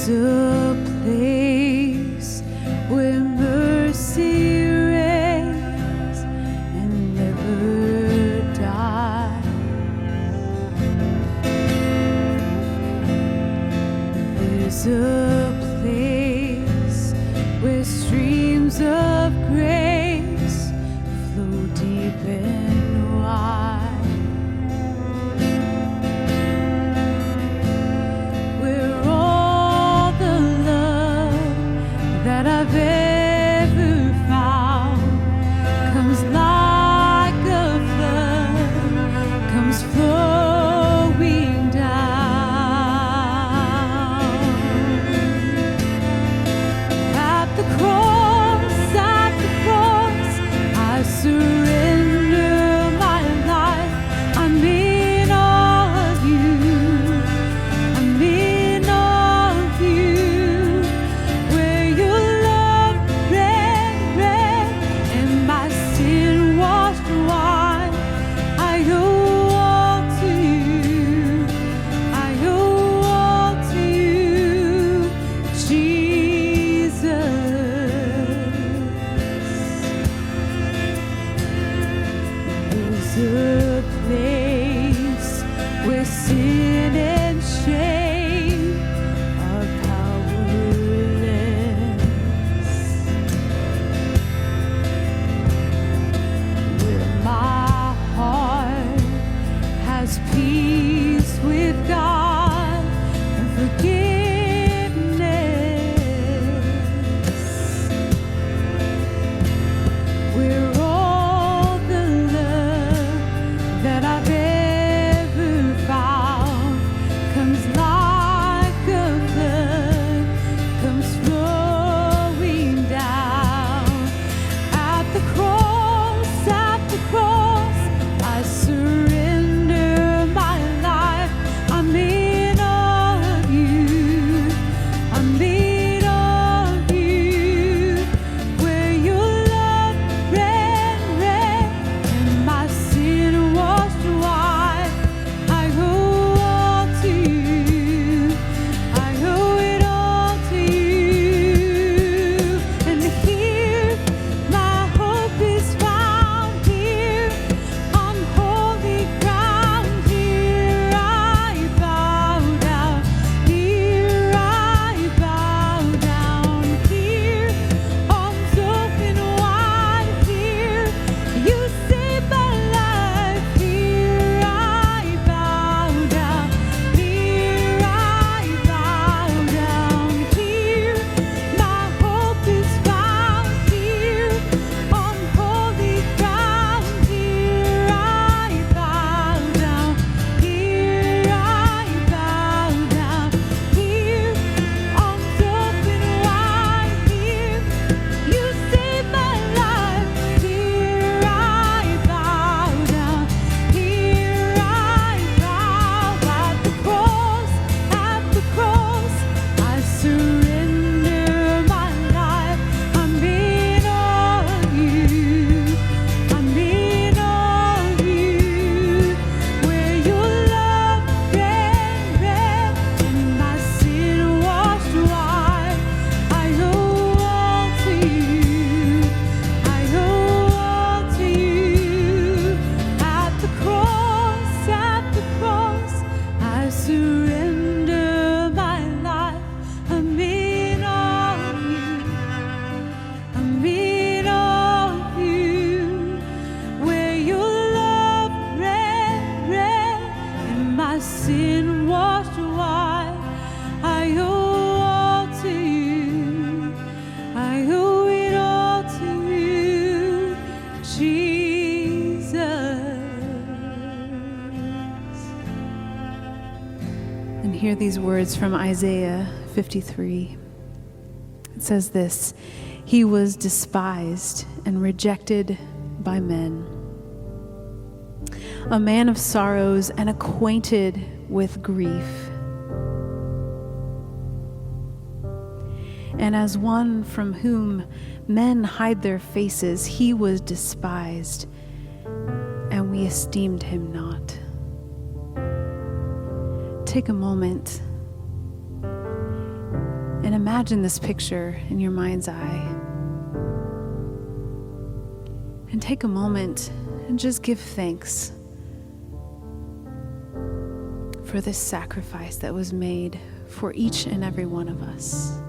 There's a place where mercy reigns and never dies. There's a place where streams of grace flow deep and wide. I've ever found comes like a flood, comes flowing down. At the cross, I surrender my life. I'm in awe of you. I'm in awe of you. Where your a place where sin and shame are powerless, where my heart has peace with God and forgiveness, where I've ever found comes like a flood, comes flowing down. At the cross, I surrender my life. I'm in awe of you. I'm in awe of you. Where your love ran red and my sin washed white. I owe all to you. I owe it all to you. And here my hope is found. Here on holy ground. Here I bow down. Here I bow down. Here arms open wide. Here you save my life. Here I bow down. Here I bow down. Here my hope is found. Here on holy ground. Here I bow down. Here I bow down. Here arms open wide. Here you save my life. Here I bow down. Here I bow. At the cross, I surrender my life. I'm in awe of you. I'm in awe of you. Where your love ran red and my sin washed white. I owe all to you. I owe all to you. At the cross, I surrender my life. I'm in awe of you. I'm in awe of you. Where your love ran red and my sin washed white. I owe all to you. I owe it all to you, Jesus. And hear these words from Isaiah 53. It says this: He was despised and rejected by men, a man of sorrows and acquainted with grief. And as one from whom men hide their faces, he was despised, and we esteemed him not. Take a moment And imagine this picture in your mind's eye. And take a moment and just give thanks for this sacrifice that was made for each and every one of us.